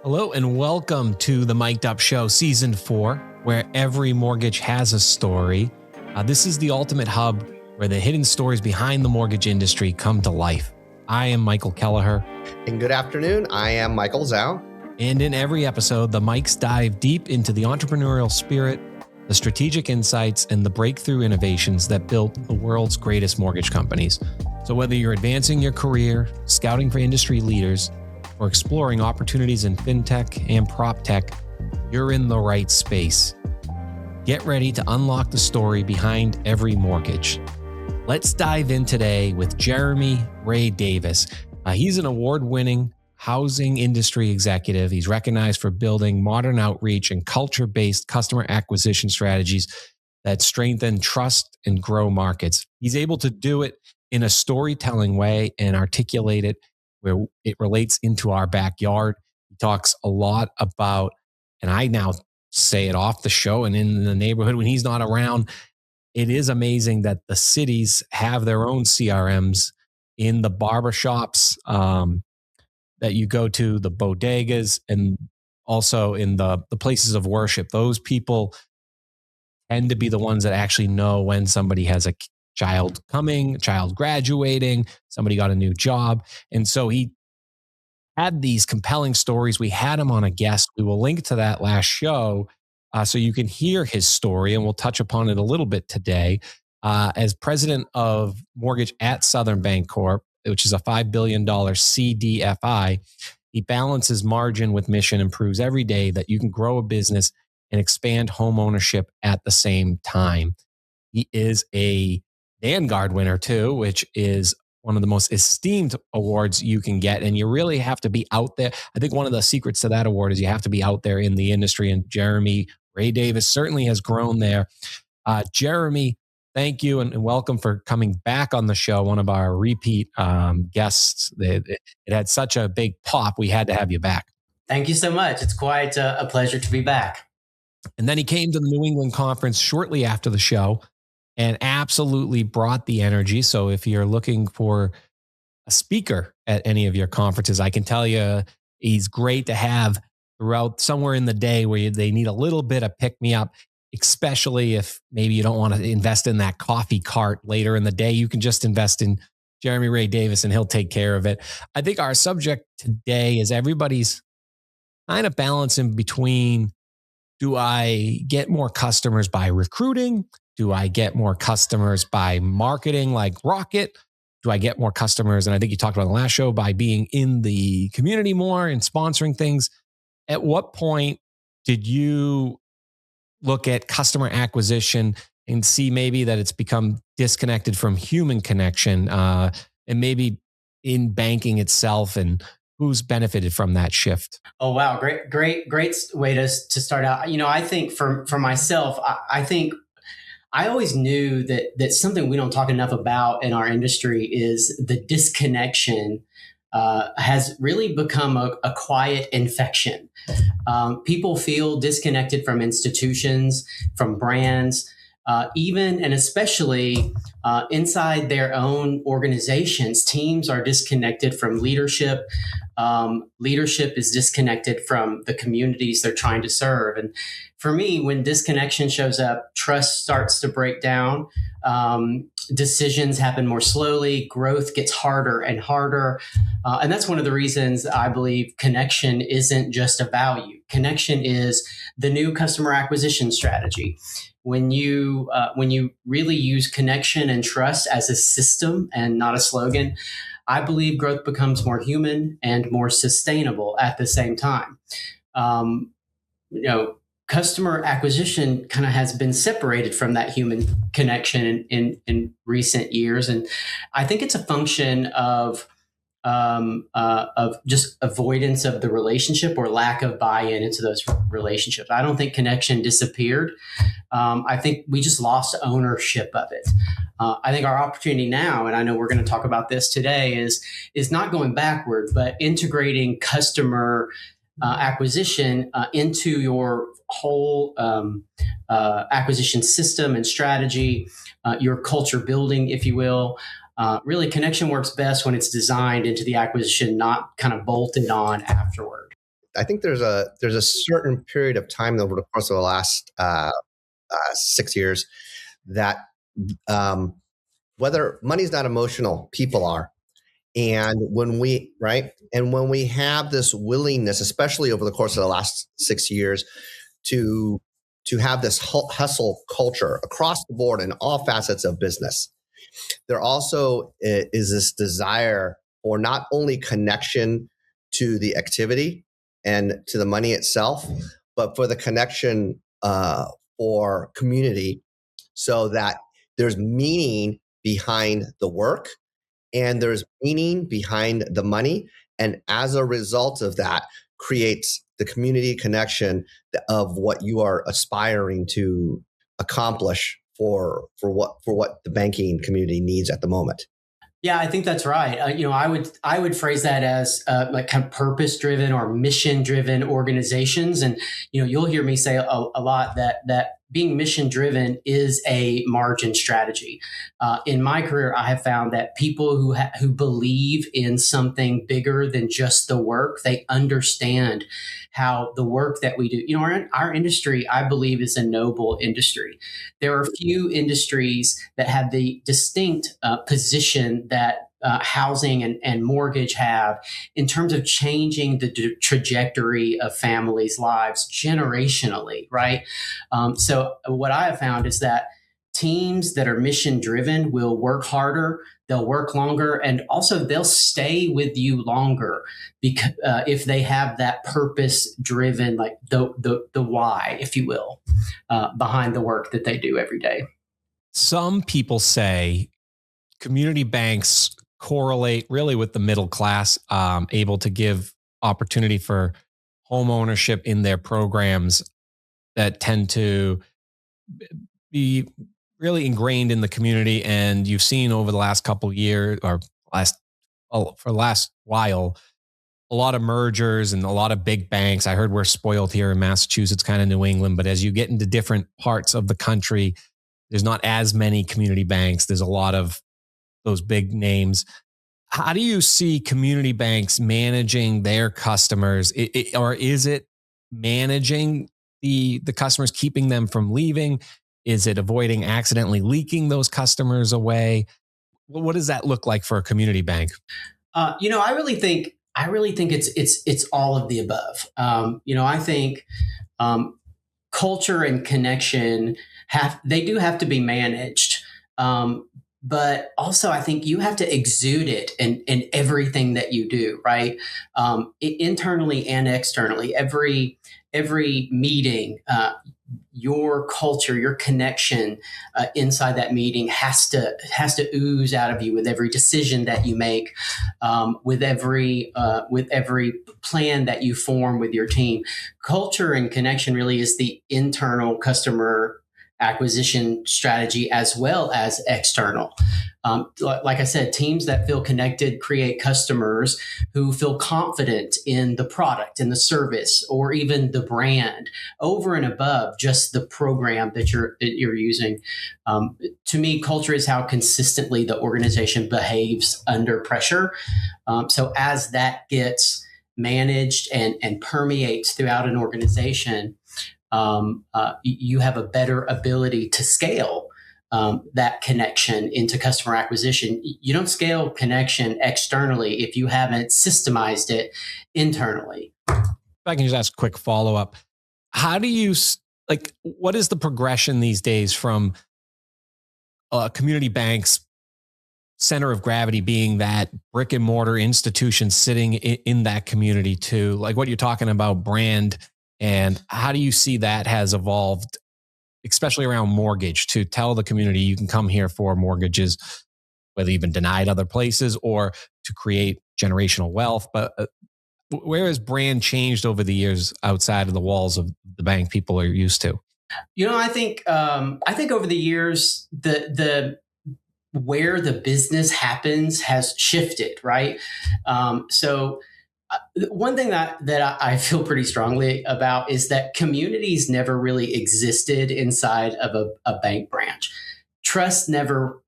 Hello and welcome to the Mic'd Up Show, Season 4, where every mortgage has a story. This is the ultimate hub where the hidden stories behind the mortgage industry come to life. I am Michael Kelleher. And good afternoon, I am Michael Zhao. And in every episode, the Mics dive deep into the entrepreneurial spirit, the strategic insights, and the breakthrough innovations that built the world's greatest mortgage companies. So whether you're advancing your career, scouting for industry leaders, or exploring opportunities in fintech and prop tech, you're in the right space. Get ready to unlock the story behind every mortgage. Let's dive in today with Jeremy Ray Davis. He's an award-winning housing industry executive. He's recognized for building modern outreach and culture-based customer acquisition strategies that strengthen trust and grow markets. He's able to do it in a storytelling way and articulate it where it relates into our backyard. He talks a lot about, and I now say it off the show and in the neighborhood when he's not around, it is amazing that the cities have their own CRMs in the barbershops that you go to, the bodegas, and also in the places of worship. Those people tend to be the ones that actually know when somebody has a child coming, child graduating, somebody got a new job. And so he had these compelling stories. We had him on a guest. We will link to that last show so you can hear his story, and we'll touch upon it a little bit today. As president of mortgage at Southern Bancorp, which is a $5 billion CDFI, he balances margin with mission and proves every day that you can grow a business and expand home ownership at the same time. He is a Vanguard winner too, which is one of the most esteemed awards you can get. And you really have to be out there. I think one of the secrets to that award is you have to be out there in the industry. And Jeremy Ray Davis certainly has grown there. Jeremy, thank you and welcome for coming back on the show. One of our repeat guests. It had such a big pop. We had to have you back. Thank you so much. It's quite a pleasure to be back. And then he came to the New England conference shortly after the show and absolutely brought the energy. So if you're looking for a speaker at any of your conferences, I can tell you he's great to have throughout somewhere in the day where they need a little bit of pick-me-up, especially if maybe you don't want to invest in that coffee cart later in the day. You can just invest in Jeremy Ray Davis and he'll take care of it. I think our subject today is everybody's kind of balancing between, do I get more customers by recruiting? Do I get more customers by marketing like Rocket? Do I get more customers, and I think you talked about in the last show, by being in the community more and sponsoring things? At what point did you look at customer acquisition and see maybe that it's become disconnected from human connection and maybe in banking itself, and who's benefited from that shift? Oh, wow. Great way to start out. You know, I think for myself, I think I always knew that something we don't talk enough about in our industry is the disconnection has really become a quiet infection. People feel disconnected from institutions, from brands, even and especially inside their own organizations. Teams are disconnected from leadership. Leadership is disconnected from the communities they're trying to serve. And for me, when disconnection shows up, trust starts to break down. Decisions happen more slowly. Growth gets harder and harder. And that's one of the reasons I believe connection isn't just a value. Connection is the new customer acquisition strategy. When you really use connection and trust as a system and not a slogan, I believe growth becomes more human and more sustainable at the same time. Customer acquisition kind of has been separated from that human connection in recent years. And I think it's a function of just avoidance of the relationship or lack of buy-in into those relationships. I don't think connection disappeared. I think we just lost ownership of it. I think our opportunity now, and I know we're going to talk about this today, is not going backward, but integrating customer acquisition into your whole acquisition system and strategy, your culture building, if you will. Really, connection works best when it's designed into the acquisition, not kind of bolted on afterward. I think there's a certain period of time over the course of the last 6 years that whether money's not emotional, people are. And when we have this willingness, especially over the course of the last 6 years, to have this hustle culture across the board in all facets of business, there also is this desire for not only connection to the activity and to the money itself, but for the connection for community, so that there's meaning behind the work and there's meaning behind the money. And as a result of that, creates the community connection of what you are aspiring to accomplish for what the banking community needs at the moment. Yeah, I think that's right. I would phrase that as like kind of purpose-driven or mission-driven organizations, and you'll hear me say a lot that being mission-driven is a margin strategy. In my career, I have found that people who believe in something bigger than just the work, they understand how the work that we do. Our industry, I believe, is a noble industry. There are few industries that have the distinct position that housing and mortgage have in terms of changing the trajectory of families' lives generationally, right? So what I have found is that teams that are mission driven will work harder, they'll work longer, and also they'll stay with you longer because if they have that purpose driven, like the why, if you will, behind the work that they do every day. Some people say community banks correlate really with the middle class, able to give opportunity for home ownership in their programs that tend to be really ingrained in the community. And you've seen over the last couple of years for the last while, a lot of mergers and a lot of big banks. I heard we're spoiled here in Massachusetts, kind of New England, but as you get into different parts of the country, there's not as many community banks. There's a lot of those big names. How do you see community banks managing their customers? Or is it managing the customers, keeping them from leaving? Is it avoiding accidentally leaking those customers away? What does that look like for a community bank? I really think it's all of the above. I think culture and connection do have to be managed. But also, I think you have to exude it in everything that you do, right? Internally and externally, every meeting, your culture, your connection inside that meeting has to ooze out of you with every decision that you make, with every plan that you form with your team. Culture and connection really is the internal customer acquisition strategy as well as external. Like I said, teams that feel connected create customers who feel confident in the product and the service, or even the brand, over and above just the program that you're using. To me, culture is how consistently the organization behaves under pressure. So as that gets managed and permeates throughout an organization, you have a better ability to scale that connection into customer acquisition. You don't scale connection externally if you haven't systemized it internally. If I can just ask a quick follow-up, how do you, what is the progression these days from community banks' center of gravity being that brick and mortar institution sitting in that community to like what you're talking about, brand? And how do you see that has evolved, especially around mortgage, to tell the community you can come here for mortgages, whether you've been denied other places or to create generational wealth? But where has brand changed over the years outside of the walls of the bank people are used to? I think over the years, the where the business happens has shifted, right? So one thing that I feel pretty strongly about is that communities never really existed inside of a bank branch. Trust never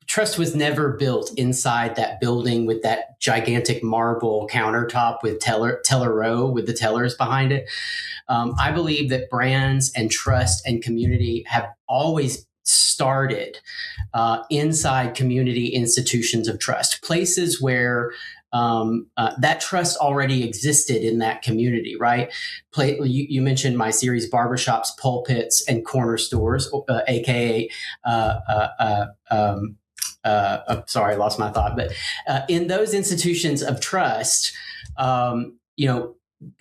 trust was never built inside that building with that gigantic marble countertop with teller row with the tellers behind it. I believe that brands and trust and community have always started inside community institutions of trust, places where that trust already existed in that community, right? You mentioned my series, Barbershops, Pulpits, and Corner Stores, aka sorry, I lost my thought. But in those institutions of trust,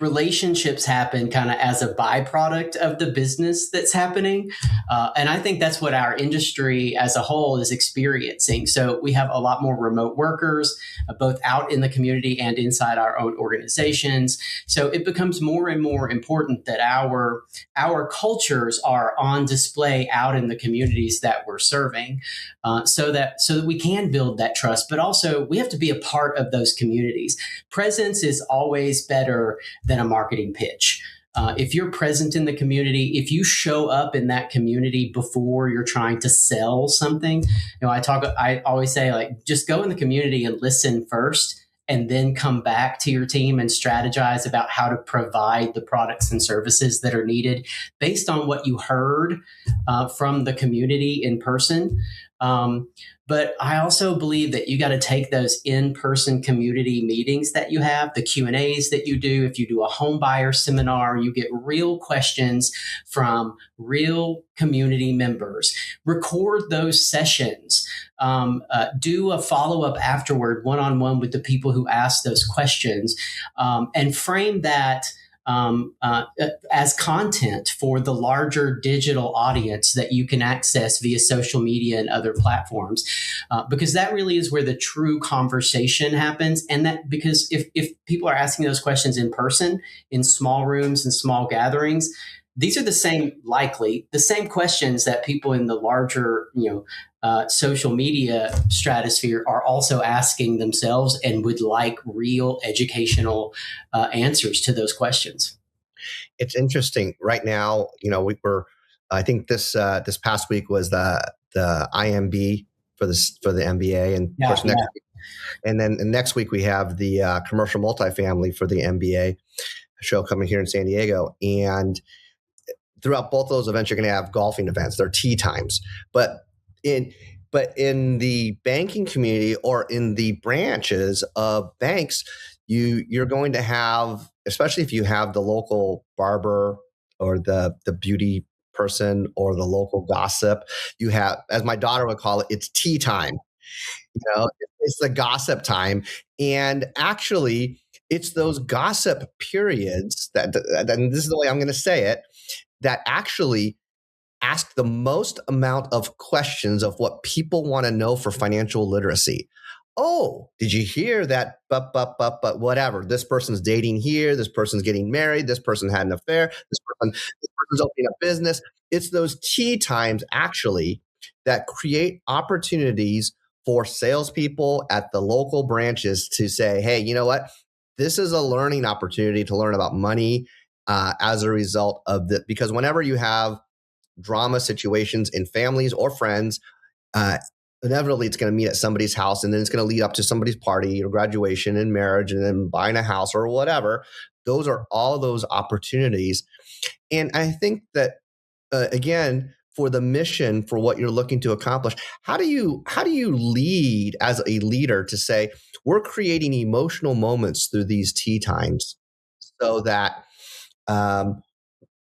relationships happen kind of as a byproduct of the business that's happening. And I think that's what our industry as a whole is experiencing. So we have a lot more remote workers, both out in the community and inside our own organizations. So it becomes more and more important that our cultures are on display out in the communities that we're serving, so that we can build that trust. But also we have to be a part of those communities. Presence is always better than a marketing pitch. If you're present in the community, if you show up in that community before you're trying to sell something, I always say, like, just go in the community and listen first, and then come back to your team and strategize about how to provide the products and services that are needed based on what you heard from the community in person. But I also believe that you got to take those in-person community meetings that you have, the Q&As that you do. If you do a home buyer seminar, you get real questions from real community members. Record those sessions. Do a follow-up afterward, one-on-one with the people who ask those questions, and frame that as content for the larger digital audience that you can access via social media and other platforms, because that really is where the true conversation happens. And that, because if people are asking those questions in person, in small rooms and small gatherings, these are the same questions that people in the larger, social media stratosphere are also asking themselves, and would like real educational answers to those questions. It's interesting right now. I think this past week was the IMB for the MBA, and of course next week, and then next week we have the commercial multifamily for the MBA show coming here in San Diego. And throughout both those events, you're going to have golfing events. They're tee times, but in the banking community or in the branches of banks, you're going to have, especially if you have the local barber or the beauty person or the local gossip, you have, as my daughter would call it, it's tea time. It's the gossip time. And actually, it's those gossip periods that and this is the way I'm going to say it, that actually ask the most amount of questions of what people want to know for financial literacy. Oh, did you hear that? But whatever. This person's dating here. This person's getting married. This person had an affair. This person's opening a business. It's those tea times actually that create opportunities for salespeople at the local branches to say, hey, you know what? This is a learning opportunity to learn about money as a result of that. Because whenever you have drama situations in families or friends, inevitably it's going to meet at somebody's house, and then it's going to lead up to somebody's party or graduation and marriage and then buying a house or whatever. Those are all those opportunities. And I think that, again, for the mission, for what you're looking to accomplish, how do you lead as a leader to say, we're creating emotional moments through these tea times so that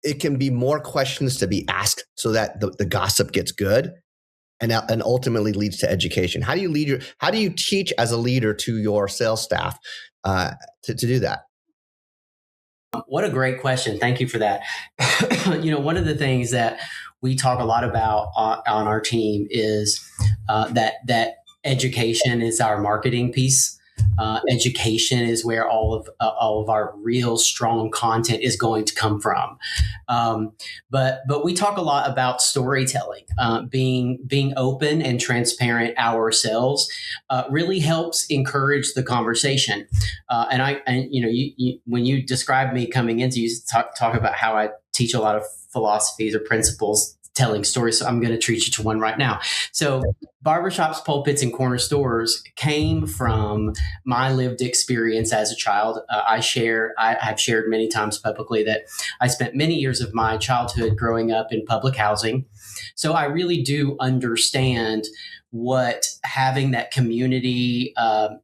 it can be more questions to be asked, so that the gossip gets good and ultimately leads to education? How do you teach as a leader to your sales staff to do that? What a great question. Thank you for that. One of the things that we talk a lot about on our team is that education is our marketing piece. Education is where all of our real strong content is going to come from. But we talk a lot about storytelling, being open and transparent ourselves really helps encourage the conversation. When you describe me coming into, you talk about how I teach a lot of philosophies or principles telling stories. So I'm going to treat you to one right now. So barbershops, pulpits, and corner stores came from my lived experience as a child. I've shared many times publicly that I spent many years of my childhood growing up in public housing. So I really do understand what having that community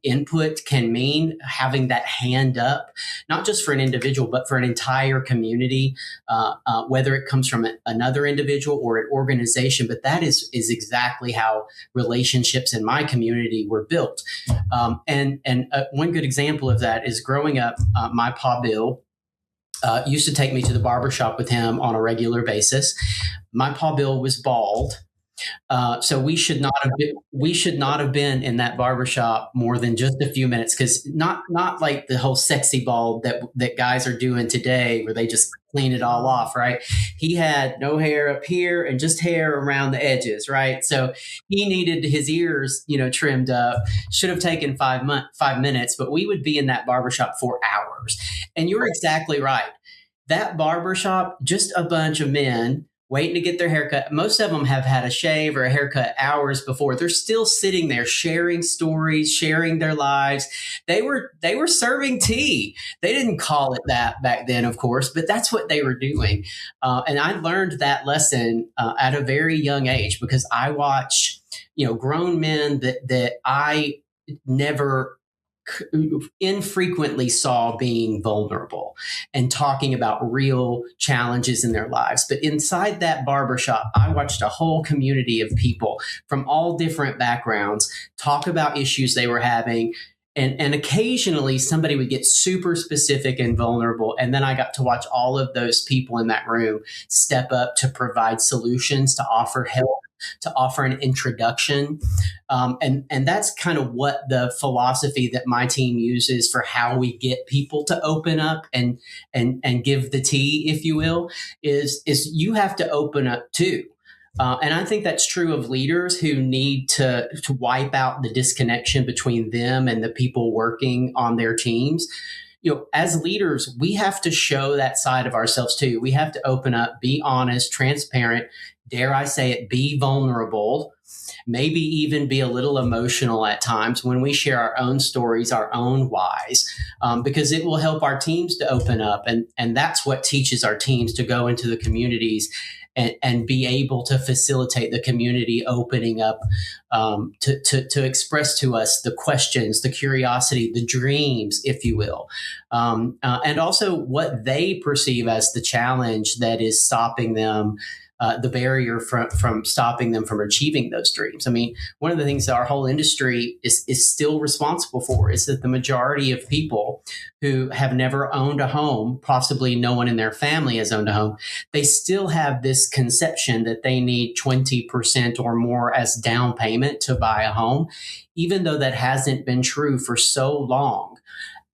input can mean, having that hand up, not just for an individual, but for an entire community, whether it comes from another individual or an organization. But that is exactly how relationships in my community were built. And one good example of that is growing up, my Pa Bill used to take me to the barbershop with him on a regular basis. My Pa Bill was bald. So we should not have been in that barbershop more than just a few minutes, because not like the whole sexy bald that guys are doing today where they just clean it all off, right? He had no hair up here and just hair around the edges, right? So he needed his ears, trimmed up. Should have taken 5 minutes, but we would be in that barbershop for hours. And you're exactly right. That barbershop, just a bunch of men waiting to get their haircut. Most of them have had a shave or a haircut hours before. They're still sitting there sharing stories, sharing their lives. They were serving tea. They didn't call it that back then, of course, but that's what they were doing. And I learned that lesson at a very young age, because I watched, grown men that I never infrequently saw being vulnerable and talking about real challenges in their lives. But inside that barbershop, I watched a whole community of people from all different backgrounds talk about issues they were having. And occasionally somebody would get super specific and vulnerable. And then I got to watch all of those people in that room step up to provide solutions, to offer help, to offer an introduction. And that's kind of what the philosophy that my team uses for how we get people to open up and give the tea, if you will, is you have to open up too. And I think that's true of leaders who need to wipe out the disconnection between them and the people working on their teams. As leaders, we have to show that side of ourselves too. We have to open up, be honest, transparent, dare I say it, be vulnerable, maybe even be a little emotional at times when we share our own stories, our own whys, because it will help our teams to open up. And that's what teaches our teams to go into the communities and be able to facilitate the community opening up to express to us the questions, the curiosity, the dreams, if you will, and also what they perceive as the challenge that is stopping them, the barrier from stopping them from achieving those dreams. I mean, one of the things that our whole industry is still responsible for is that the majority of people who have never owned a home, possibly no one in their family has owned a home, they still have this conception that they need 20% or more as down payment to buy a home, even though that hasn't been true for so long.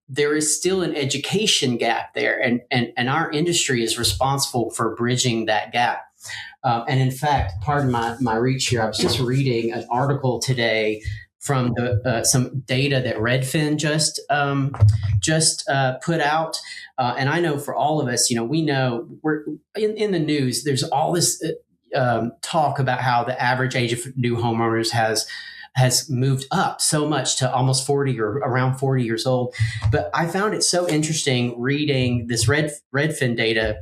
There is still an education gap there, and our industry is responsible for bridging that gap. And in fact, pardon my reach here, I was just reading an article today from some data that Redfin just put out. And I know for all of us, we know we're in the news, there's all this talk about how the average age of new homeowners has moved up so much to almost 40 or around 40 years old. But I found it so interesting reading this Redfin data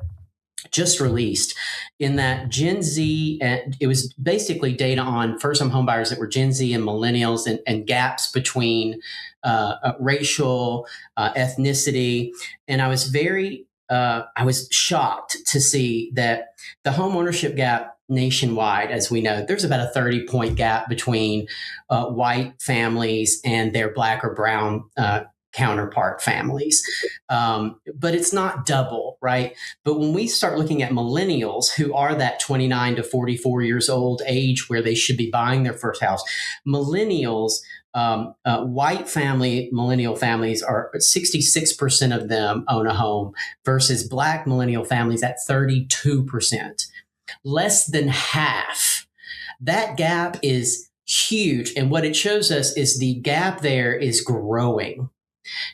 just released, in that Gen Z, and it was basically data on first-time homebuyers that were Gen Z and millennials, and gaps between racial, ethnicity. And I was shocked to see that the homeownership gap nationwide, as we know, there's about a 30-point gap between white families and their Black or brown counterpart families. But it's not double, right? But when we start looking at millennials, who are that 29 to 44 years old age where they should be buying their first house, millennials, white millennial families are 66% of them own a home, versus Black millennial families at 32%. Less than half. That gap is huge. And what it shows us is the gap there is growing.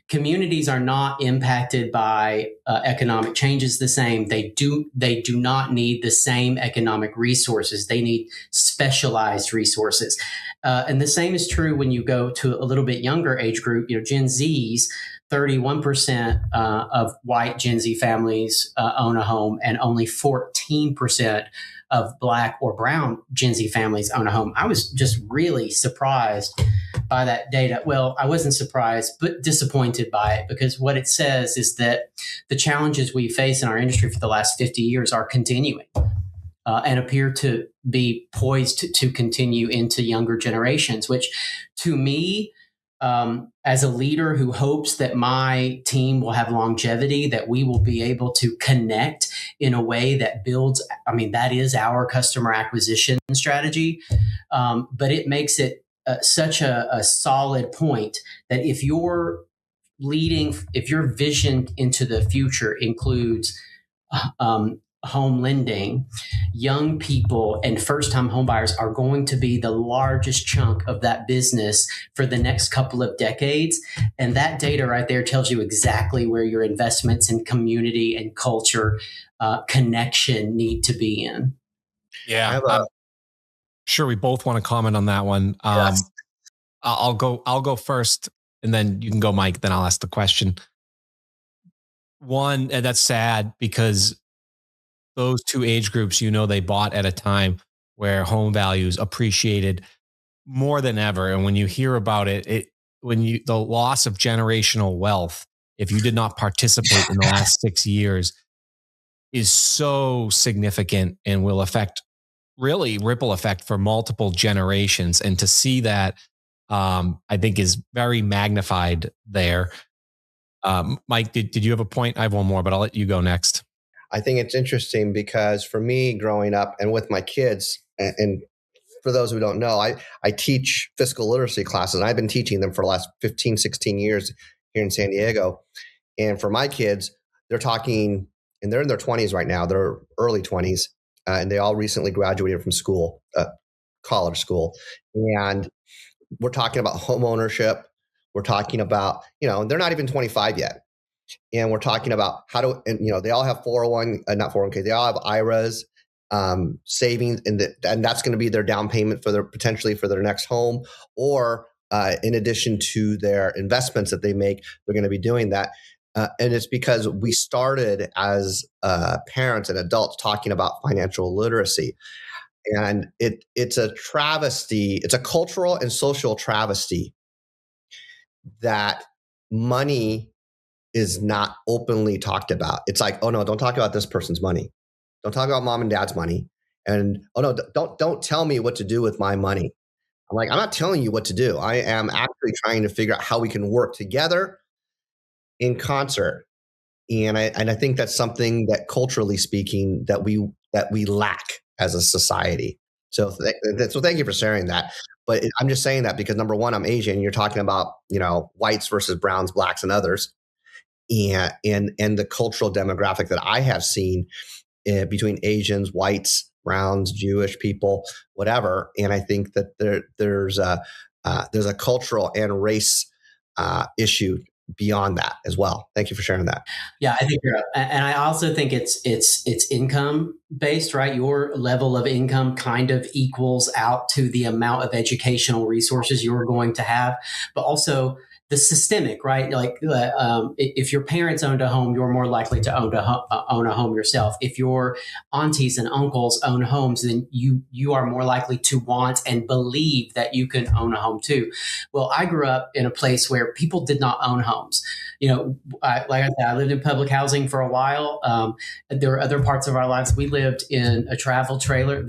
Communities are not impacted by economic changes the same. They do not need the same economic resources. They need specialized resources. And the same is true when you go to a little bit younger age group. Gen Zs, 31% of white Gen Z families own a home, and only 14% of Black or brown Gen Z families own a home. I was just really surprised by that data. Well, I wasn't surprised, but disappointed by it, because what it says is that the challenges we face in our industry for the last 50 years are continuing and appear to be poised to continue into younger generations, which to me, as a leader who hopes that my team will have longevity, that we will be able to connect in a way that builds, that is our customer acquisition strategy. But it makes it such a solid point that if your vision into the future includes home lending, young people and first-time homebuyers are going to be the largest chunk of that business for the next couple of decades. And that data right there tells you exactly where your investments in community and culture connection need to be in. Yeah, I'm sure we both want to comment on that one. Yes. I'll go first, and then you can go, Mike. Then I'll ask the question. One, and that's sad, because those two age groups, they bought at a time where home values appreciated more than ever. And when you hear about the loss of generational wealth, if you did not participate in the last 6 years, is so significant and will affect really ripple effect for multiple generations. And to see that, I think is very magnified there. Mike, did you have a point? I have one more, but I'll let you go next. I think it's interesting because for me growing up and with my kids, and for those who don't know, I teach fiscal literacy classes, and I've been teaching them for the last 15, 16 years here in San Diego. And for my kids, they're talking, and they're in their 20s right now, they're early 20s, and they all recently graduated from school, college school. And we're talking about home ownership. We're talking about, they're not even 25 yet. And we're talking about they all have not 401k, they all have IRAs, savings, and that's going to be their down payment potentially for their next home, or in addition to their investments that they make, they're going to be doing that. And it's because we started as parents and adults talking about financial literacy. And it's a travesty. It's a cultural and social travesty that money is not openly talked about. It's like, oh no, don't talk about this person's money. Don't talk about mom and dad's money. And oh no, don't tell me what to do with my money. I'm like, I'm not telling you what to do. I am actually trying to figure out how we can work together in concert. And I think that's something that culturally speaking that we lack as a society. So thank you for sharing that. But I'm just saying that because number one, I'm Asian. You're talking about, whites versus browns, blacks, and others. And the cultural demographic that I have seen between Asians, whites, browns, Jewish people, whatever. And I think that there's a cultural and race issue beyond that as well. Thank you for sharing that. Yeah, I think you're right. And I also think it's income based, right? Your level of income kind of equals out to the amount of educational resources you're going to have, but also the systemic, right? Like if your parents owned a home, you're more likely to own a home yourself. If your aunties and uncles own homes, then you are more likely to want and believe that you can own a home too. Well, I grew up in a place where people did not own homes. Like I said, I lived in public housing for a while. There were other parts of our lives. We lived in a travel trailer.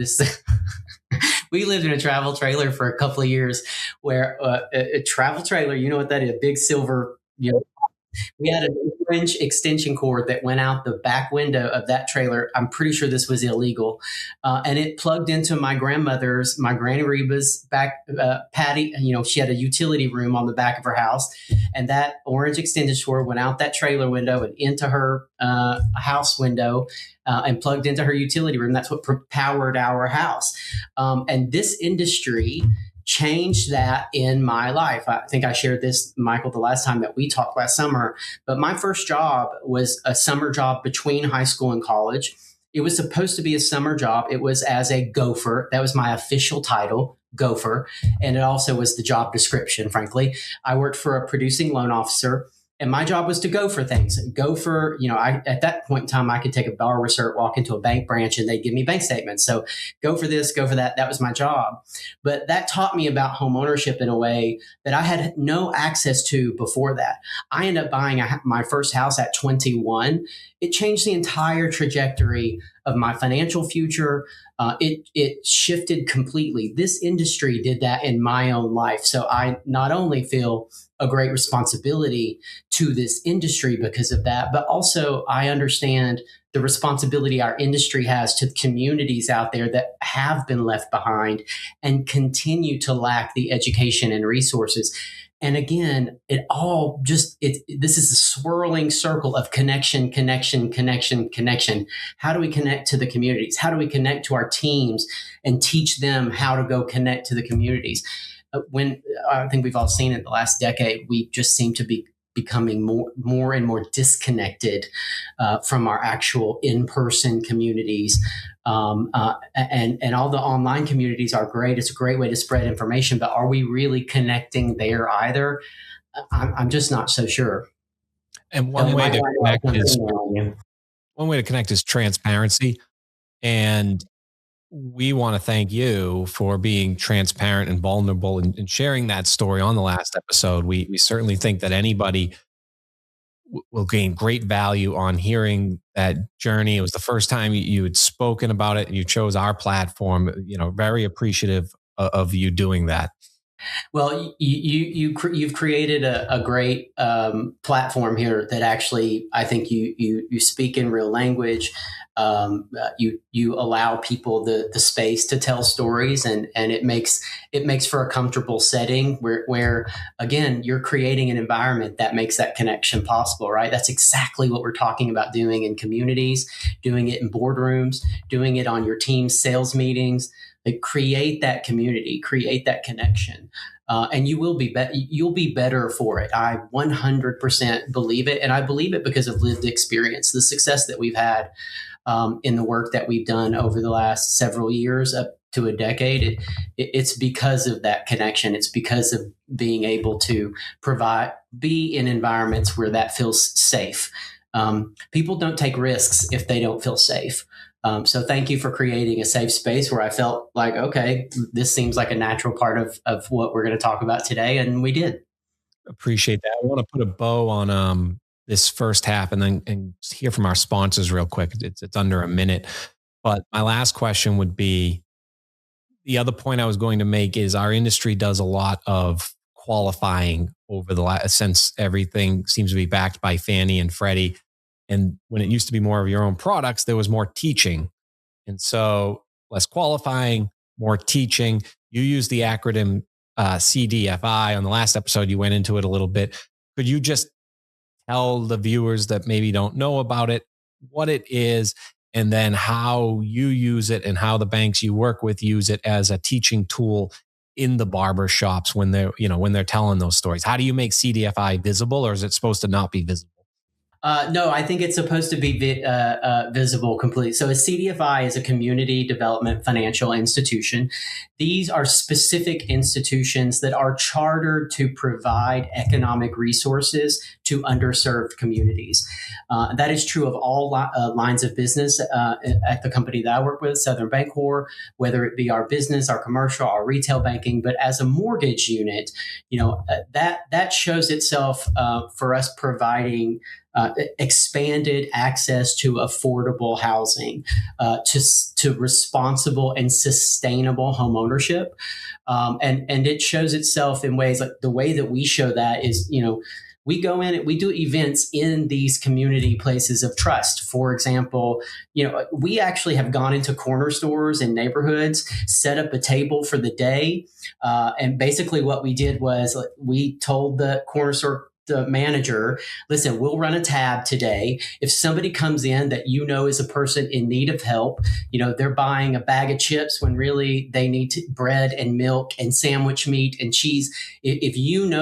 We lived in a travel trailer for a couple of years where a travel trailer, you know what that is, a big silver, we had an orange extension cord that went out the back window of that trailer. I'm pretty sure this was illegal. And it plugged into my Granny Reba's back patio. She had a utility room on the back of her house. And that orange extension cord went out that trailer window and into her house window and plugged into her utility room. That's what powered our house. And this industry changed that in my life. I think I shared this, Michael, the last time that we talked last summer, but my first job was a summer job between high school and college. It was supposed to be a summer job. It was as a gopher. That was my official title, gopher. And it also was the job description, frankly. I worked for a producing loan officer, and my job was to go for things. Go for, at that point in time, I could take a borrower cert, walk into a bank branch, and they'd give me bank statements. So go for this, go for that. That was my job. But that taught me about home ownership in a way that I had no access to before that. I ended up buying my first house at 21. It changed the entire trajectory of my financial future. It shifted completely. This industry did that in my own life. So I not only feel a great responsibility to this industry because of that, but also I understand the responsibility our industry has to this out there that have been left behind and continue to lack the education and resources. And again, this is a swirling circle of connection. How do we connect to the communities? How do we connect to our teams and teach them how to go connect to the communities? When I think we've all seen it the last decade, we just seem to be becoming more and more disconnected from our actual in-person communities. And all the online communities are great. It's a great way to spread information, but are we really connecting there either? I'm just not so sure. And one way to connect is transparency. And we want to thank you for being transparent and vulnerable and sharing that story on the last episode. We certainly think that anybody will gain great value on hearing that journey. It was the first time you had spoken about it. You chose our platform, very appreciative of you doing that. Well, you've created a great platform here that actually I think you speak in real language. You allow people the space to tell stories, and it makes for a comfortable setting where again you're creating an environment that makes that connection possible. Right? That's exactly what we're talking about doing in communities, doing it in boardrooms, doing it on your team's sales meetings. Like create that community, create that connection, and you'll be better for it. I 100% believe it, and I believe it because of lived experience. The success that we've had in the work that we've done over the last several years, up to a decade, it's because of that connection. It's because of being able to be in environments where that feels safe. People don't take risks if they don't feel safe. So thank you for creating a safe space where I felt like, okay, this seems like a natural part of what we're going to talk about today. And we did. Appreciate that. I want to put a bow on this first half and hear from our sponsors real quick. It's under a minute. But my last question would be, the other point I was going to make is our industry does a lot of qualifying over since everything seems to be backed by Fannie and Freddie. And when it used to be more of your own products, there was more teaching. And so less qualifying, more teaching. You use the acronym CDFI. On the last episode, you went into it a little bit. Could you just tell the viewers that maybe don't know about it, what it is, and then how you use it and how the banks you work with use it as a teaching tool in the barber shops when they're telling those stories? How do you make CDFI visible, or is it supposed to not be visible? No, I think it's supposed to be visible completely. So a CDFI is a community development financial institution. These are specific institutions that are chartered to provide economic resources to underserved communities. That is true of all lines of business at the company that I work with, Southern Bancorp, whether it be our business, our commercial, our retail banking. But as a mortgage unit, that shows itself for us providing expanded access to affordable housing, to responsible and sustainable home ownership. And it shows itself in ways like the way that we show that is, we go in and we do events in these community places of trust. For example, we actually have gone into corner stores in neighborhoods, set up a table for the day. And basically what we did was we told the corner store the manager, listen, we'll run a tab today. If somebody comes in that is a person in need of help, they're buying a bag of chips when really they need bread and milk and sandwich meat and cheese. If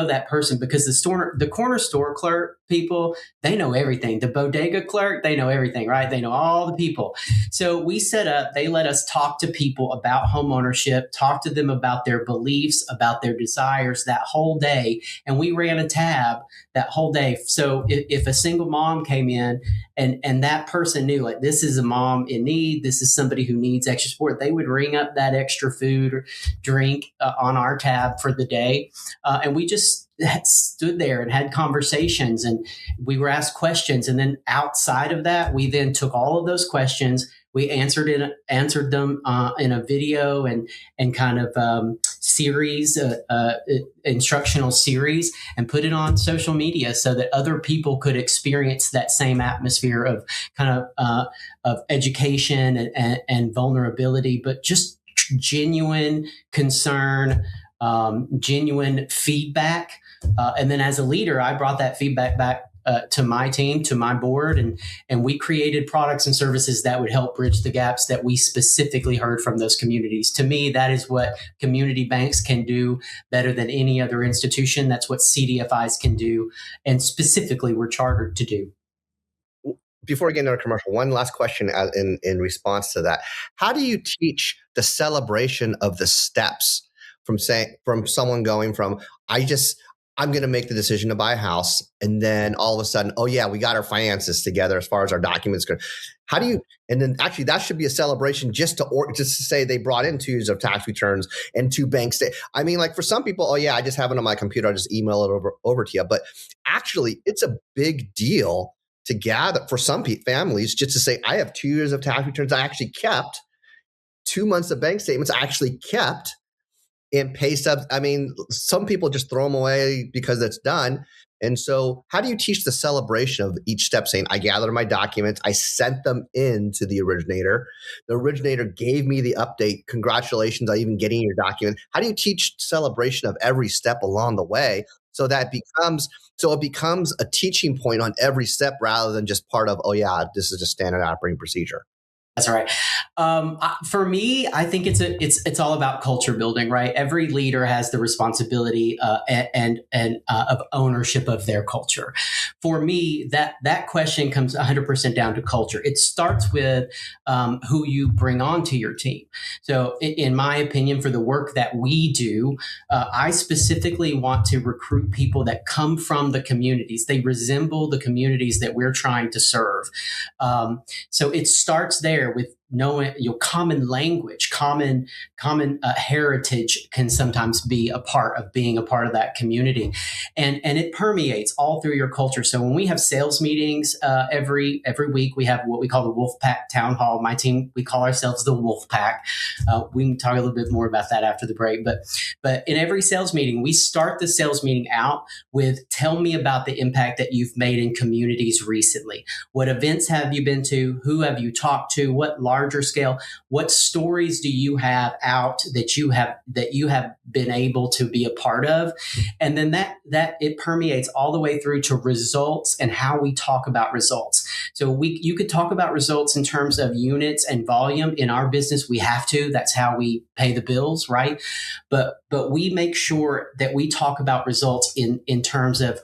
that person, because the corner store clerk people, they know everything. The bodega clerk, they know everything, right? They know all the people. So we set up, they let us talk to people about home ownership, talk to them about their beliefs, about their desires that whole day. And we ran a tab that whole day. So if a single mom came in and that person knew, like, this is a mom in need, this is somebody who needs extra support, they would ring up that extra food or drink on our tab for the day. And we just stood there and had conversations, and we were asked questions. And then outside of that, we then took all of those questions, we answered them in a video and kind of series, instructional series, and put it on social media so that other people could experience that same atmosphere of kind of education and vulnerability, but just genuine concern, genuine feedback. And then as a leader, I brought that feedback back to my team, to my board, and we created products and services that would help bridge the gaps that we specifically heard from those communities. To me, that is what community banks can do better than any other institution. That's what CDFIs can do, and specifically we're chartered to do. Before we get into our commercial, one last question in response to that. How do you teach the celebration of the steps from someone going from, I'm going to make the decision to buy a house, and then all of a sudden, oh yeah, we got our finances together as far as our documents go. How do you? And then actually, that should be a celebration just to say they brought in 2 years of tax returns and 2 bank statements. I mean, like, for some people, oh yeah, I just have it on my computer, I'll just email it over to you. But actually, it's a big deal to gather for some families just to say, I have 2 years of tax returns I actually kept, 2 months of bank statements I actually kept. And pay stubs, I mean, some people just throw them away because it's done. And so how do you teach the celebration of each step, saying, I gathered my documents, I sent them in to the originator. The originator gave me the update. Congratulations on even getting your document. How do you teach celebration of every step along the way so that it becomes a teaching point on every step rather than just part of, oh yeah, this is a standard operating procedure? That's right. For me, I think it's all about culture building, right? Every leader has the responsibility and of ownership of their culture. For me, that question comes 100% down to culture. It starts with who you bring onto your team. So, in my opinion, for the work that we do, I specifically want to recruit people that come from the communities. They resemble the communities that we're trying to serve. So it starts there with knowing your common language, common heritage can sometimes be a part of being a part of that community, and it permeates all through your culture. So when we have sales meetings every week, we have what we call the Wolf Pack Town Hall. My team, we call ourselves the Wolf Pack. We can talk a little bit more about that after the break, but in every sales meeting, we start the sales meeting out with, tell me about the impact that you've made in communities recently. What events have you been to? Who have you talked to? What larger scale? What stories do you have out that you have been able to be a part of? And then that it permeates all the way through to results and how we talk about results. So you could talk about results in terms of units and volume. In our business, we have to. That's how we pay the bills, right? But we make sure that we talk about results in terms of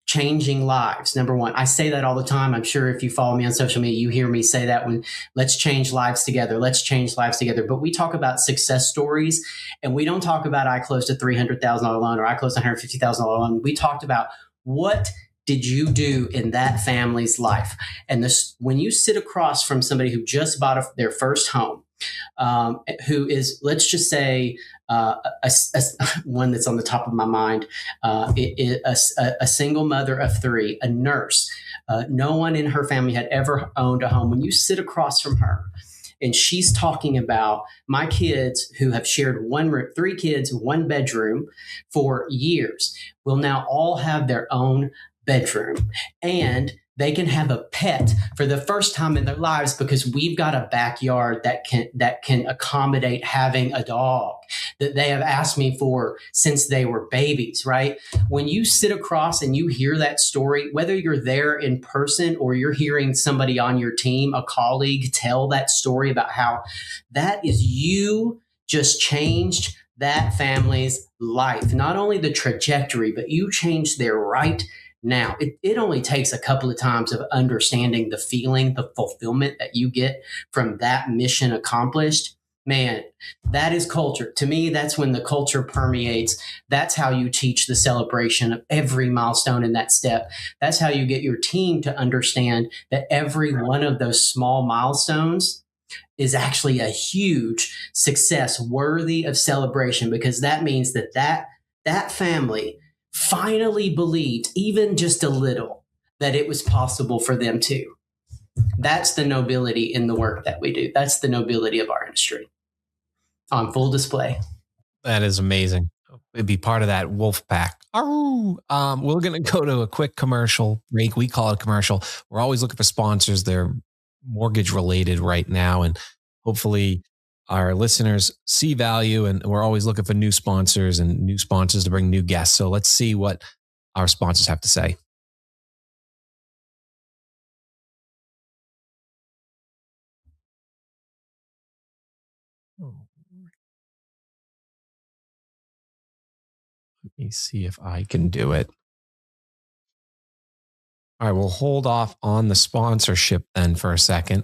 changing lives. Number one, I say that all the time. I'm sure if you follow me on social media, you hear me say that when let's change lives together. Let's change lives together. But we talk about success stories, and we don't talk about I closed a $300,000 loan or I closed a $150,000 loan. We talked about what did you do in that family's life? And when you sit across from somebody who just bought their first home, who is, let's just say, one that's on the top of my mind, a single mother of 3, a nurse. No one in her family had ever owned a home. When you sit across from her and she's talking about my kids who have shared 3 kids, 1 bedroom for years, will now all have their own bedroom, and they can have a pet for the first time in their lives because we've got a backyard that can accommodate having a dog that they have asked me for since they were babies, right? When you sit across and you hear that story, whether you're there in person or you're hearing somebody on your team, a colleague, tell that story about how that is you just changed that family's life, not only the trajectory, but you changed their right now. It only takes a couple of times of understanding the feeling, the fulfillment that you get from that mission accomplished. Man, that is culture. To me, that's when the culture permeates. That's how you teach the celebration of every milestone in that step. That's how you get your team to understand that every one of those small milestones is actually a huge success worthy of celebration, because that means that family finally believed, even just a little, that it was possible for them too. That's the nobility in the work that we do. That's the nobility of our industry on full display. That is amazing. It'd be part of that wolf pack. We're going to go to a quick commercial break. We call it a commercial. We're always looking for sponsors. They're mortgage related right now. And hopefully our listeners see value, and we're always looking for new sponsors to bring new guests. So let's see what our sponsors have to say. Let me see if I can do it. All right, we'll hold off on the sponsorship then for a second,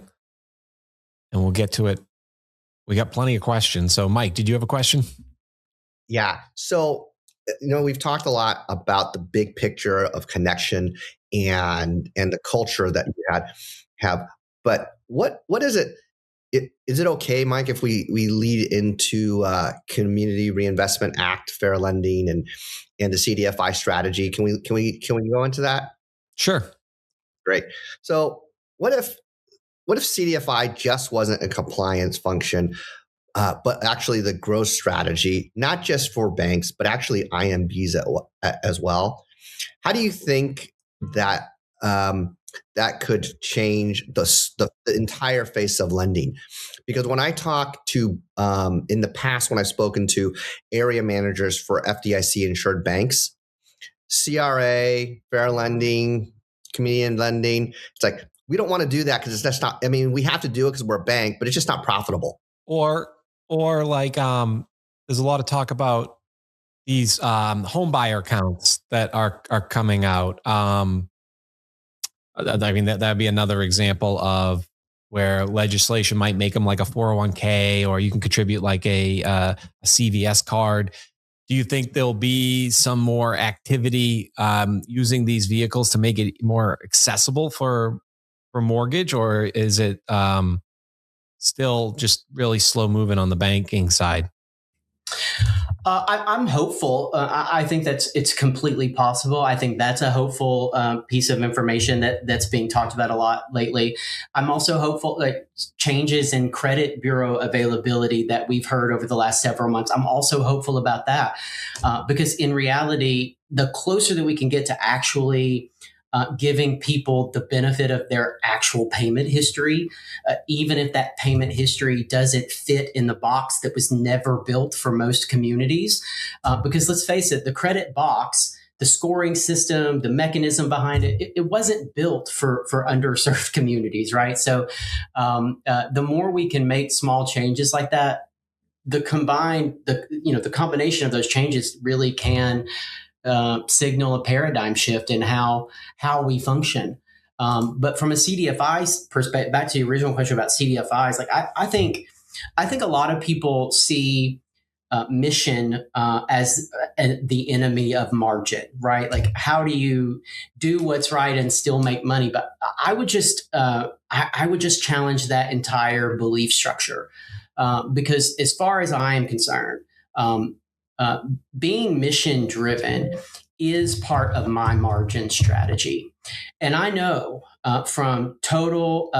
and we'll get to it. We got plenty of questions. So Mike, did you have a question? Yeah. So, we've talked a lot about the big picture of connection and the culture that you have. But what is it? Is it okay, Mike, if we lead into Community Reinvestment Act, fair lending, and the CDFI strategy? Can we go into that? Sure. Great. So what if CDFI just wasn't a compliance function, but actually the growth strategy, not just for banks, but actually IMBs as well? How do you think that that could change the entire face of lending? Because when I talk to, in the past, when I've spoken to area managers for FDIC insured banks, CRA, fair lending, community lending, it's like, we don't want to do that because that's not, we have to do it because we're a bank, but it's just not profitable. Or like, there's a lot of talk about these home buyer accounts that are coming out. That'd be another example of where legislation might make them like a 401k, or you can contribute like a CVS card. Do you think there'll be some more activity using these vehicles to make it more accessible for mortgage, or is it still just really slow moving on the banking side? I'm hopeful. I think it's completely possible. I think that's a hopeful piece of information that's being talked about a lot lately. I'm also hopeful, like changes in credit bureau availability that we've heard over the last several months. I'm also hopeful about that because in reality, the closer that we can get to actually giving people the benefit of their actual payment history, even if that payment history doesn't fit in the box that was never built for most communities. Because let's face it, the credit box, the scoring system, the mechanism behind it wasn't built for underserved communities, right? So the more we can make small changes like that, the combination of those changes really can signal a paradigm shift in how we function. But from a CDFI perspective, back to the original question about CDFIs, like I think a lot of people see mission as the enemy of margin, right? Like, how do you do what's right and still make money? But I would just challenge that entire belief structure because, as far as I am concerned, being mission driven is part of my margin strategy. And I know from total,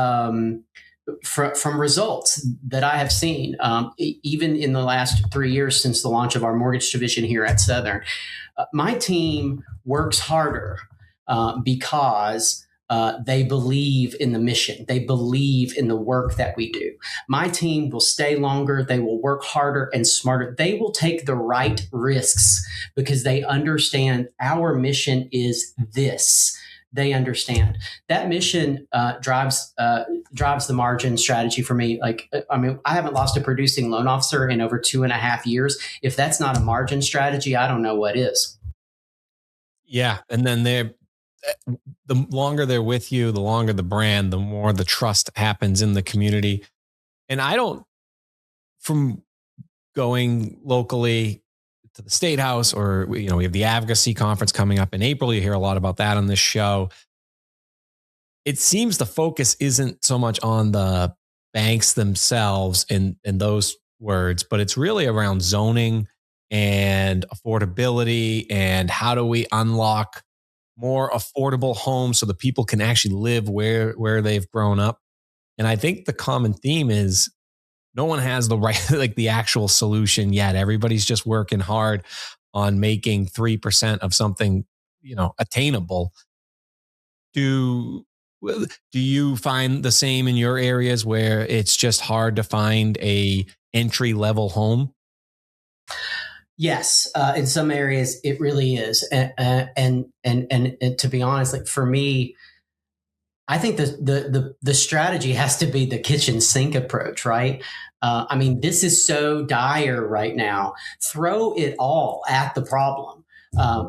from results that I have seen, even in the last 3 years since the launch of our mortgage division here at Southern, my team works harder because they believe in the mission. They believe in the work that we do. My team will stay longer. They will work harder and smarter. They will take the right risks because they understand our mission is this. They understand that mission drives the margin strategy for me. Like, I mean, I haven't lost a producing loan officer in over 2.5 years. If that's not a margin strategy, I don't know what is. Yeah. And then the longer they're with you, the longer the brand, the more the trust happens in the community. And from going locally to the State House, or, we have the advocacy conference coming up in April. You hear a lot about that on this show. It seems the focus isn't so much on the banks themselves in those words, but it's really around zoning and affordability and how do we unlock more affordable homes so that people can actually live where they've grown up. And I think the common theme is no one has the right, like the actual solution yet. Everybody's just working hard on making 3% of something, attainable. Do you find the same in your areas where it's just hard to find a entry level home? Yes, in some areas it really is, and to be honest, like for me, I think the strategy has to be the kitchen sink approach, right? I mean, this is so dire right now. Throw it all at the problem.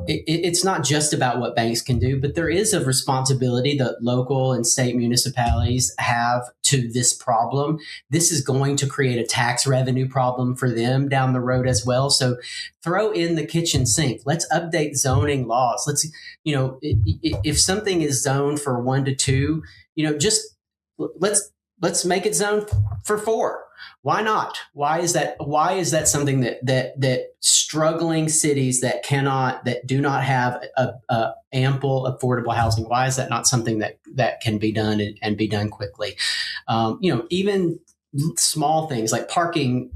It's not just about what banks can do, but there is a responsibility that local and state municipalities have to this problem. This is going to create a tax revenue problem for them down the road as well. So throw in the kitchen sink. Let's update zoning laws. Let's, if something is zoned for 1 to 2, just let's make it zoned for 4. Why not? Why is that something that struggling cities that do not have a ample affordable housing? Why is that not something that can be done and be done quickly? Even small things like parking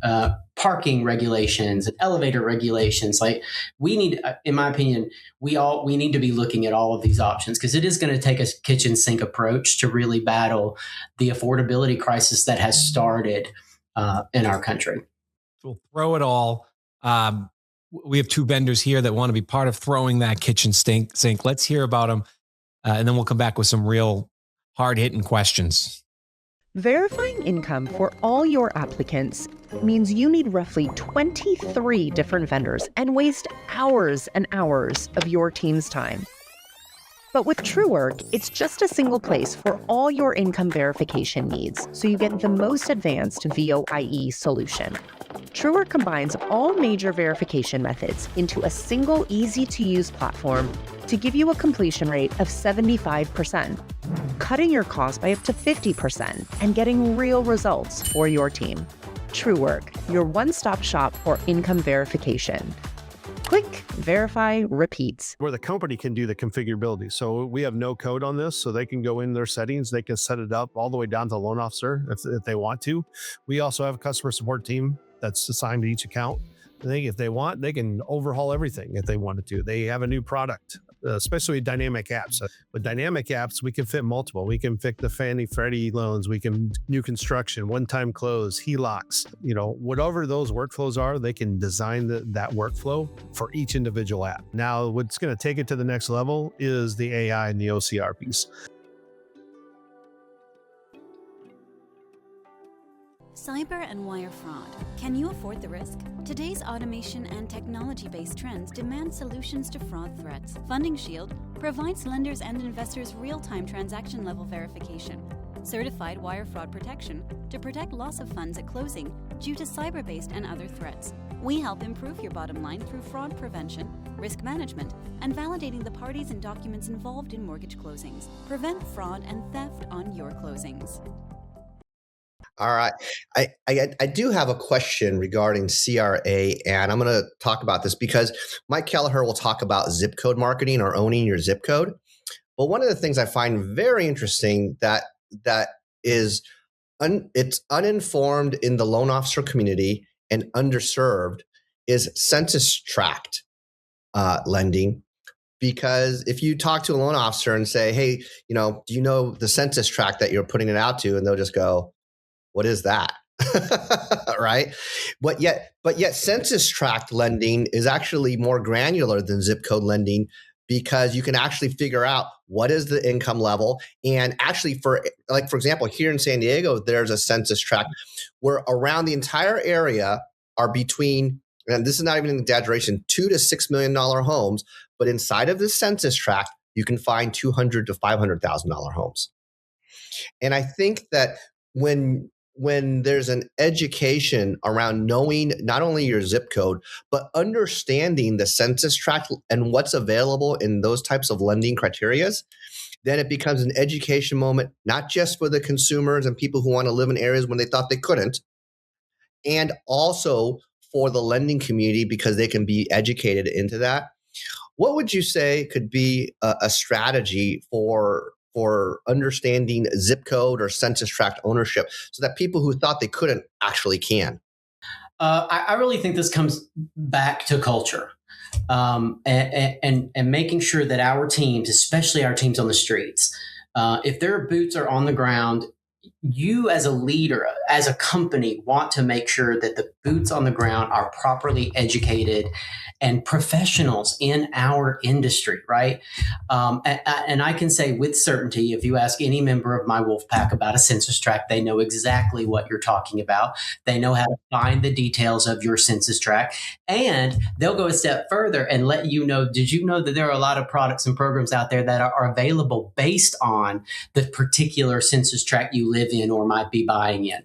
regulations and elevator regulations. Like we need, in my opinion, we need to be looking at all of these options because it is going to take a kitchen sink approach to really battle the affordability crisis that has started in our country. We'll throw it all. We have 2 vendors here that want to be part of throwing that kitchen sink. Let's hear about them. And then we'll come back with some real hard-hitting questions. Verifying income for all your applicants means you need roughly 23 different vendors and waste hours and hours of your team's time. But with TrueWork, it's just a single place for all your income verification needs, so you get the most advanced VOIE solution. TrueWork combines all major verification methods into a single, easy-to-use platform to give you a completion rate of 75%, cutting your costs by up to 50% and getting real results for your team. TrueWork, your one-stop shop for income verification. Click, verify, repeat. Where the company can do the configurability. So we have no code on this, so they can go in their settings, they can set it up all the way down to the loan officer if they want to. We also have a customer support team that's assigned to each account. If they want, they can overhaul everything if they wanted to. They have a new product, especially dynamic apps. With dynamic apps, we can fit multiple. We can fit the Fannie Freddie loans. We can new construction, one-time close, HELOCs. Whatever those workflows are, they can design that workflow for each individual app. Now, what's going to take it to the next level is the AI and the OCR piece. Cyber and wire fraud. Can you afford the risk? Today's automation and technology-based trends demand solutions to fraud threats. Funding Shield provides lenders and investors real-time transaction-level verification, certified wire fraud protection to protect loss of funds at closing due to cyber-based and other threats. We help improve your bottom line through fraud prevention, risk management, and validating the parties and documents involved in mortgage closings. Prevent fraud and theft on your closings. All right. I do have a question regarding CRA, and I'm going to talk about this because Mike Kelleher will talk about zip code marketing or owning your zip code. But one of the things I find very interesting that is it's uninformed in the loan officer community and underserved is census tract lending. Because if you talk to a loan officer and say, hey, do you know the census tract that you're putting it out to? And they'll just go, what is that? Right. But yet census tract lending is actually more granular than zip code lending, because you can actually figure out what is the income level. And actually for example, here in San Diego, there's a census tract where around the entire area are between, and this is not even an exaggeration, $2 to $6 million homes. But inside of this census tract, you can find $200,000 to $500,000 homes. And I think that when there's an education around knowing not only your zip code, but understanding the census tract and what's available in those types of lending criterias, then it becomes an education moment, not just for the consumers and people who want to live in areas when they thought they couldn't, and also for the lending community, because they can be educated into that. What would you say could be a strategy for understanding zip code or census tract ownership so that people who thought they couldn't actually can? I really think this comes back to culture, and making sure that our teams, especially our teams on the streets, if their boots are on the ground, you as a leader, as a company, want to make sure that the boots on the ground are properly educated and professionals in our industry, right? And I can say with certainty, if you ask any member of my wolf pack about a census tract, they know exactly what you're talking about. They know how to find the details of your census tract, and they'll go a step further and let you know, did you know that there are a lot of products and programs out there that are available based on the particular census tract you live in or might be buying in?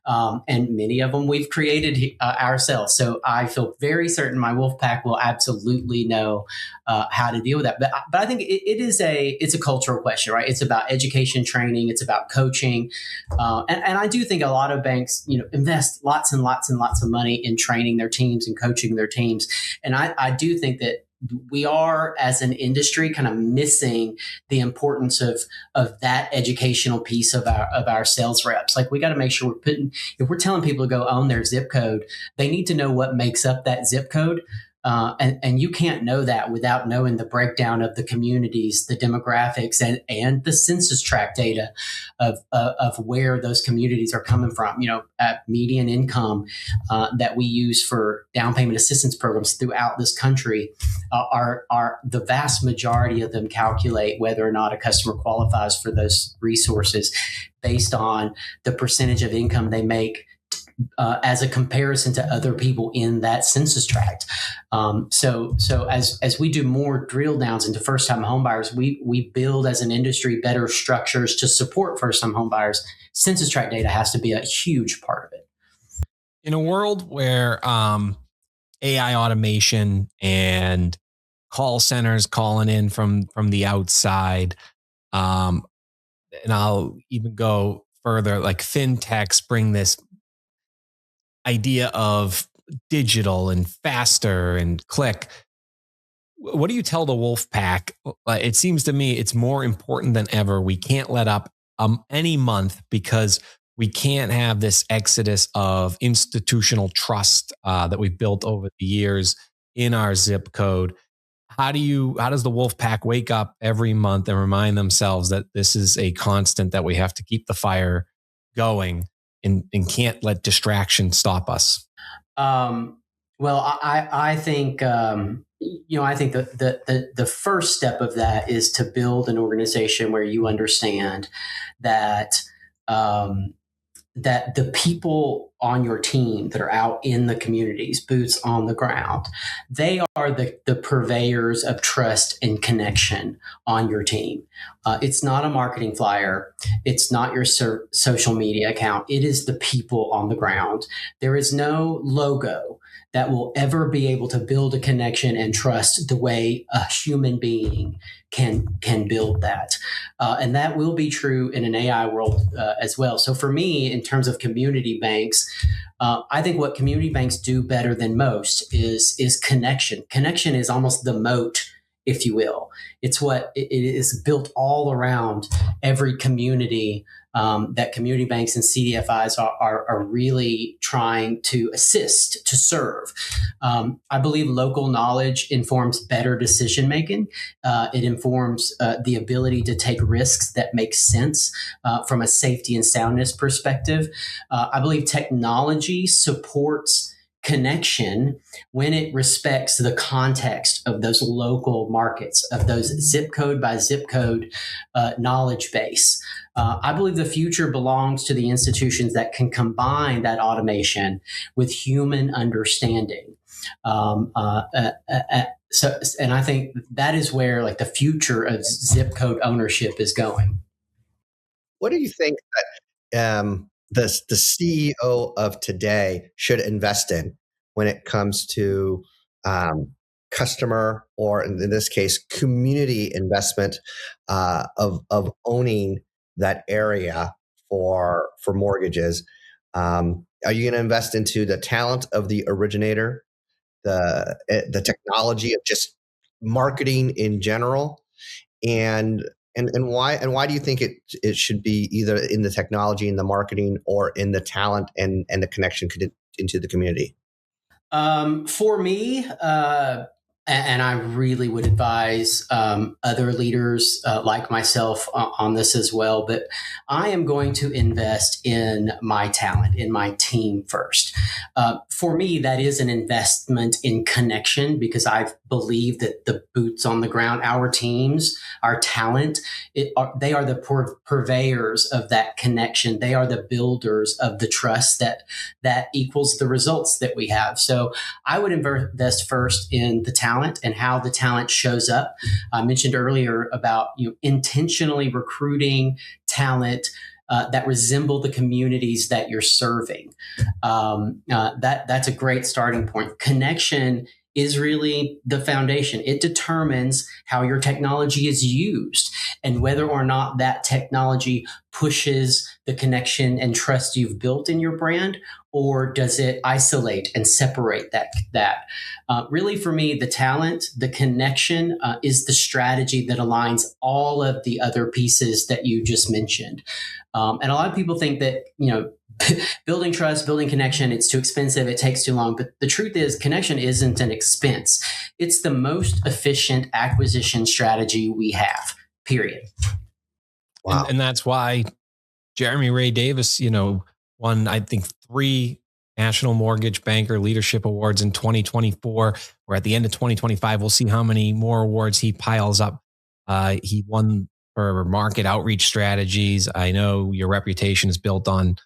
And many of them we've created ourselves. So I feel very certain my wolf pack will absolutely know how to deal with that. But I think it's a cultural question, right? It's about education, training. It's about coaching. And I do think a lot of banks, invest lots and lots and lots of money in training their teams and coaching their teams. And I do think that we are, as an industry, kind of missing the importance of that educational piece of our sales reps. Like, we got to make sure if we're telling people to go own their zip code, they need to know what makes up that zip code. And you can't know that without knowing the breakdown of the communities, the demographics, and the census tract data of where those communities are coming from. At median income that we use for down payment assistance programs throughout this country are the vast majority of them calculate whether or not a customer qualifies for those resources based on the percentage of income they make as a comparison to other people in that census tract. So as we do more drill downs into first-time homebuyers, we build as an industry better structures to support first-time homebuyers. Census tract data has to be a huge part of it. In a world where AI automation and call centers calling in from the outside, and I'll even go further, like fintechs bring this idea of digital and faster and click. What do you tell the wolf pack? It seems to me it's more important than ever. We can't let up any month, because we can't have this exodus of institutional trust that we've built over the years in our zip code. How does the wolf pack wake up every month and remind themselves that this is a constant, that we have to keep the fire going and can't let distraction stop us? Well, I think I think the first step of that is to build an organization where you understand that that the people on your team that are out in the communities, boots on the ground, they are the purveyors of trust and connection on your team. It's not a marketing flyer. It's not your social media account. It is the people on the ground. There is no logo that will ever be able to build a connection and trust the way a human being can build that. And that will be true in an AI world as well. So for me, in terms of community banks, I think what community banks do better than most is connection. Connection is almost the moat, if you will. It's what it is built all around every community that community banks and CDFIs are really trying to assist, to serve. I believe local knowledge informs better decision making. It informs the ability to take risks that make sense from a safety and soundness perspective. I believe technology supports connection when it respects the context of those local markets, of those zip code by zip code knowledge base. I believe the future belongs to the institutions that can combine that automation with human understanding. And I think that is where like the future of zip code ownership is going. What do you think that the CEO of today should invest in when it comes to customer, or in this case, community investment of owning that area for mortgages? Are you going to invest into the talent of the originator, the technology of just marketing in general, and why do you think it should be either in the technology, in the marketing, or in the talent and the connection into the community? For me, and I really would advise other leaders like myself on this as well, but I am going to invest in my talent, in my team first. For me, that is an investment in connection, because I believe that the boots on the ground, our teams, our talent, they are the purveyors of that connection. They are the builders of the trust that equals the results that we have. So I would invest first in the talent and how the talent shows up. I mentioned earlier about intentionally recruiting talent that resemble the communities that you're serving. That's a great starting point. Connection is really the foundation. It determines how your technology is used and whether or not that technology pushes the connection and trust you've built in your brand, or does it isolate and separate that? Really, for me, the talent, the connection is the strategy that aligns all of the other pieces that you just mentioned. And a lot of people think that, building trust, building connection, it's too expensive, it takes too long. But the truth is, connection isn't an expense. It's the most efficient acquisition strategy we have, period. Wow. And that's why Jeremy Ray Davis, won, I think, 3 National Mortgage Banker Leadership Awards in 2024, or at the end of 2025, we'll see how many more awards he piles up. He won for market outreach strategies. I know your reputation is built on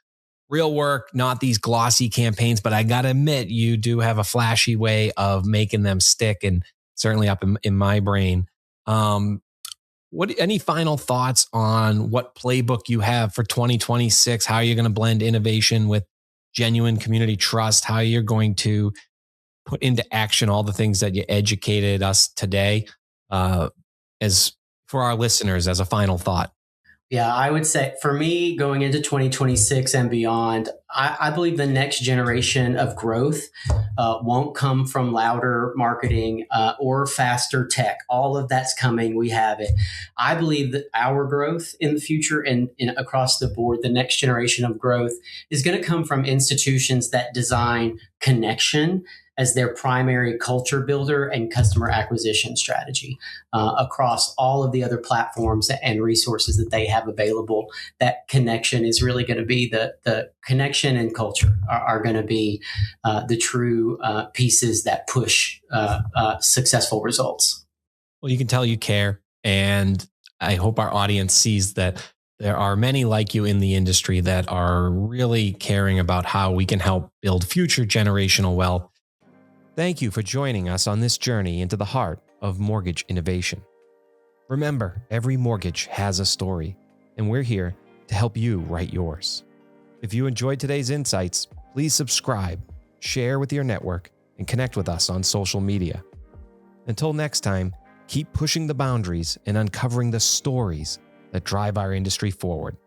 real work, not these glossy campaigns, but I got to admit, you do have a flashy way of making them stick, and certainly up in my brain. Any final thoughts on what playbook you have for 2026, how you're going to blend innovation with genuine community trust, how you're going to put into action all the things that you educated us today, as for our listeners, as a final thought? Yeah, I would say for me, going into 2026 and beyond, I believe the next generation of growth won't come from louder marketing or faster tech. All of that's coming. We have it. I believe that our growth in the future and across the board, the next generation of growth is going to come from institutions that design connection as their primary culture builder and customer acquisition strategy across all of the other platforms and resources that they have available. That connection is really going to be the connection and culture are going to be the true pieces that push successful results. Well, you can tell you care. And I hope our audience sees that there are many like you in the industry that are really caring about how we can help build future generational wealth. Thank you for joining us on this journey into the heart of mortgage innovation. Remember, every mortgage has a story, and we're here to help you write yours. If you enjoyed today's insights, please subscribe, share with your network, and connect with us on social media. Until next time, keep pushing the boundaries and uncovering the stories that drive our industry forward.